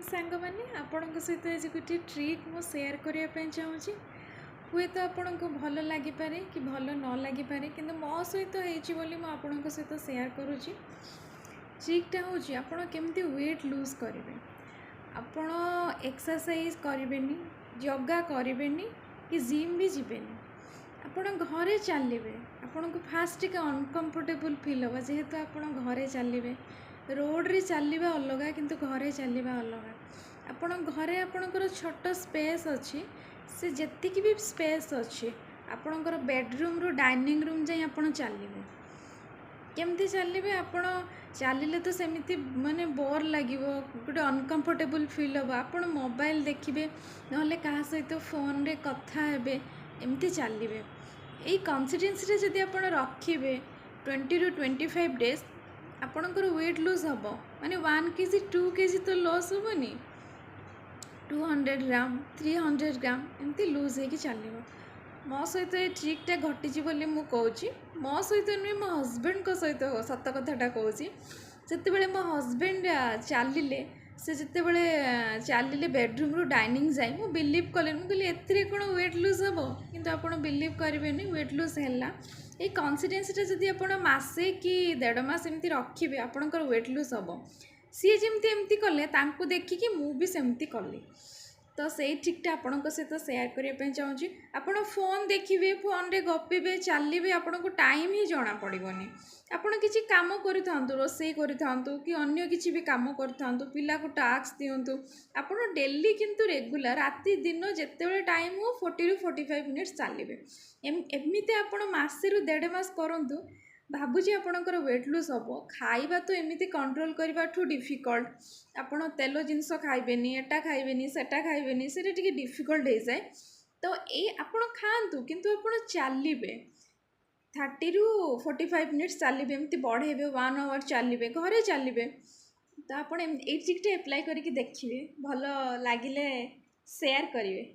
सांग मैंने आपण सहित आज गोटे ट्रिक मु सेयार करने चाहूँगी। हुए तो आपन को भल लगिपे कि भल न लगिपे कि मो सहित होती सहित सेयार करुँची। ट्रिकटा हूँ आपड़ केमती वेट लूज करेंगे। आपण एक्सरसाइज करें योगा करें कि जिम भी जीवेनि आपण घरे चलिए आपण को फास्ट टिके अनकंफर्टेबल फील हम जेहेतु आपण घरे चलिए रोड रे चलवा अलग किंतु घरे चलवा अलग। आपण घरे आपणकर छोट स्पेस अच्छी से जेतिकी भी स्पेस अच्छी आपणकर बेडरूम रू डाइनिंग रूम जाए आपण चलिए केमती चलिए आपण चलिले तो सेमती माने बोर लगे गोटे अनकंफर्टेबल फील हम आपण मोबाइल देखिए ना क्या सहित फोन रे कथा हेबे एमती चलिए यही कन्सिस्टेंसी जदि आप रखिए 20 ରୁ 25 डेज आपणकर वेट लूज हम माने 1 kg 2 kg तो लॉस हेनी 200 ग्राम 300 ग्राम एमती लूज हो चलो। मो सहित ये ट्रिकटा घटी बोली मुझे मो सहित नुहे मो हजबैंड सहित सत कथाटा कहूँ जिते मो हजबैंड चलिले से जिते चलिले बेडरूम रू डाइनिंग जाए मुझे बिलीव कले मुझे एथि कौन वेट लूज हम किंतु आप बिलीव करेंगे वेट लूज है। ये कन्सिस्टेंसीटा जदि आप मसे कि 1.5 मास एमती रखिए आपणकर वेट लूज हम सी जमी एमती कले देखिकी मुझे सेमती कली तो से ट्रिकटा आपण सहित सेयार करने चाहूँगी। आपण फोन देखिए फोन रे गपिबे चलिए आपन को टाइम ही जना पड़ोनी आपड़ किसी काम करूँ रोसई करूँ कि अन्य किसी भी कम करूँ पिला को टास्क दिंतु आपड़ डेली किंतु रेगुलर राति दिन जिते टाइम हो 40 ରୁ 45 मिनिट्स चलिए एमती आपड़ मसे रू 1.5 मास करूँ भावुची आपणकर वेट लूज हम खाइबा तो एमती कंट्रोल करने डिफिकल्ट आपण तेल जिनस खाइबेनी एटा खाइबेनी सेटा खाइबेनी से डिफिकल्ट हो जाए तो ये आपण खातु किंतु आपण चलिए 30 ରୁ 45 मिनिट्स चलिए एमती बढ़ेबे 1 आवर चलिए घरे चलिए तो आप ट्रिकटा एप्लाई करके देखिए भल लगिले शेयर करेंगे।